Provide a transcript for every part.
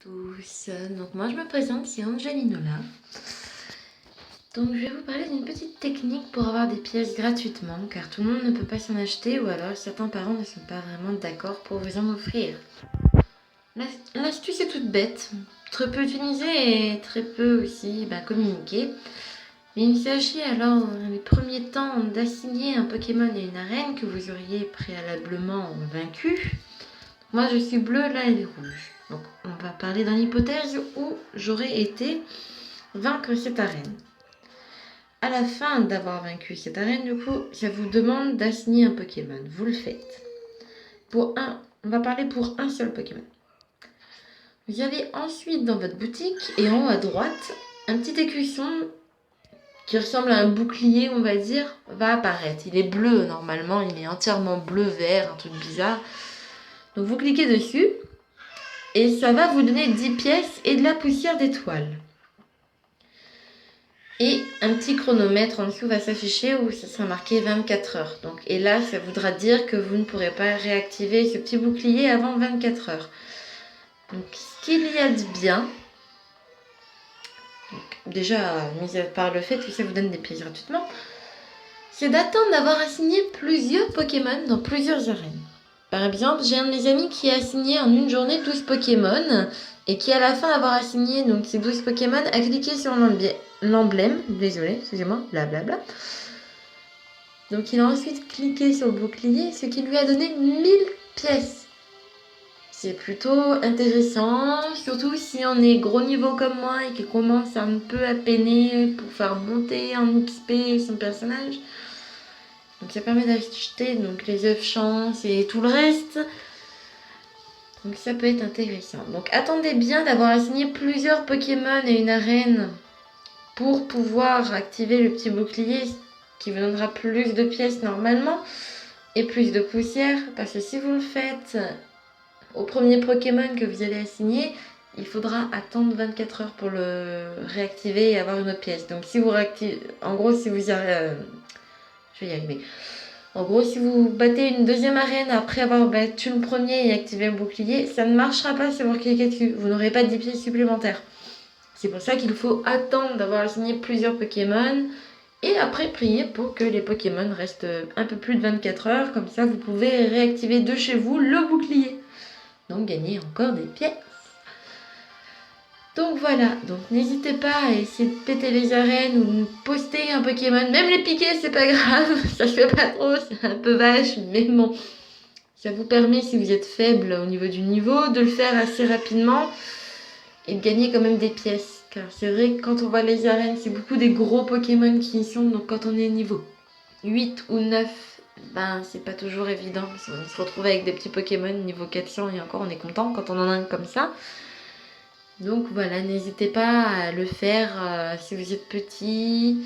Tous. Donc moi je me présente, c'est Angelinola. Donc je vais vous parler d'une petite technique pour avoir des pièces gratuitement, car tout le monde ne peut pas s'en acheter ou alors certains parents ne sont pas vraiment d'accord pour vous en offrir. L'astuce est toute bête, très peu utilisée et très peu aussi communiquée. Mais il s'agit alors dans les premiers temps d'assigner un Pokémon à une arène que vous auriez préalablement vaincu. Moi je suis bleu, là elle est rouge. Donc on va parler dans l'hypothèse où j'aurais été vaincre cette arène. À la fin d'avoir vaincu cette arène, du coup, ça vous demande d'assigner un Pokémon. Vous le faites. On va parler pour un seul Pokémon. Vous avez ensuite dans votre boutique et en haut à droite, un petit écusson qui ressemble à un bouclier, on va dire, va apparaître. Il est bleu normalement, il est entièrement bleu-vert, un truc bizarre. Donc vous cliquez dessus et ça va vous donner 10 pièces et de la poussière d'étoiles. Et un petit chronomètre en dessous va s'afficher où ça sera marqué 24 heures. Donc, et là, ça voudra dire que vous ne pourrez pas réactiver ce petit bouclier avant 24 heures. Donc, ce qu'il y a de bien, donc, déjà, mis à part le fait que ça vous donne des pièces gratuitement, c'est d'attendre d'avoir assigné plusieurs Pokémon dans plusieurs arènes. Par exemple, j'ai un de mes amis qui a assigné en une journée 12 Pokémon et qui, à la fin d'avoir assigné donc, ces 12 Pokémon, a cliqué sur l'emblème, désolé, excusez-moi, blablabla. Donc il a ensuite cliqué sur le bouclier, ce qui lui a donné 1000 pièces. C'est plutôt intéressant, surtout si on est gros niveau comme moi et qu'il commence un peu à peiner pour faire monter en XP son personnage. Donc ça permet d'acheter donc les œufs chance et tout le reste. Donc ça peut être intéressant. Donc attendez bien d'avoir assigné plusieurs Pokémon et une arène pour pouvoir activer le petit bouclier qui vous donnera plus de pièces normalement et plus de poussière. Parce que si vous le faites au premier Pokémon que vous allez assigner, il faudra attendre 24 heures pour le réactiver et avoir une autre pièce. Donc si vous réactivez, en gros si vous y arrivez, je vais y arriver. En gros, si vous battez une deuxième arène après avoir battu le premier et activé le bouclier, ça ne marchera pas si vous cliquez dessus. Vous n'aurez pas 10 pièces supplémentaires. C'est pour ça qu'il faut attendre d'avoir assigné plusieurs Pokémon et après prier pour que les Pokémon restent un peu plus de 24 heures. Comme ça, vous pouvez réactiver de chez vous le bouclier. Donc, gagner encore des pièces. Donc voilà, donc n'hésitez pas à essayer de péter les arènes ou de poster un Pokémon. Même les piquer, c'est pas grave, ça se fait pas trop, c'est un peu vache, mais bon. Ça vous permet, si vous êtes faible au niveau du niveau, de le faire assez rapidement et de gagner quand même des pièces. Car c'est vrai que quand on voit les arènes, c'est beaucoup des gros Pokémon qui y sont, donc quand on est niveau 8 ou 9, c'est pas toujours évident. On se retrouve avec des petits Pokémon niveau 400 et encore on est content quand on en a un comme ça. Donc voilà, n'hésitez pas à le faire si vous êtes petit,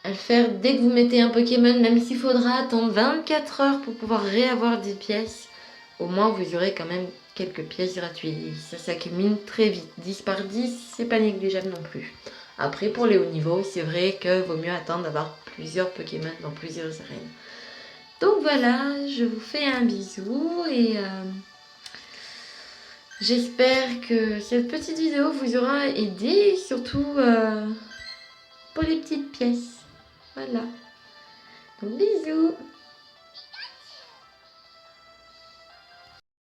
à le faire dès que vous mettez un Pokémon, même s'il faudra attendre 24 heures pour pouvoir réavoir des pièces. Au moins vous aurez quand même quelques pièces gratuites. Ça s'accumule très vite. 10 par 10, c'est pas négligeable non plus. Après pour les hauts niveaux, c'est vrai que vaut mieux attendre d'avoir plusieurs Pokémon dans plusieurs arènes. Donc voilà, je vous fais un bisou et j'espère que cette petite vidéo vous aura aidé, surtout pour les petites pièces. Voilà. Donc bisous.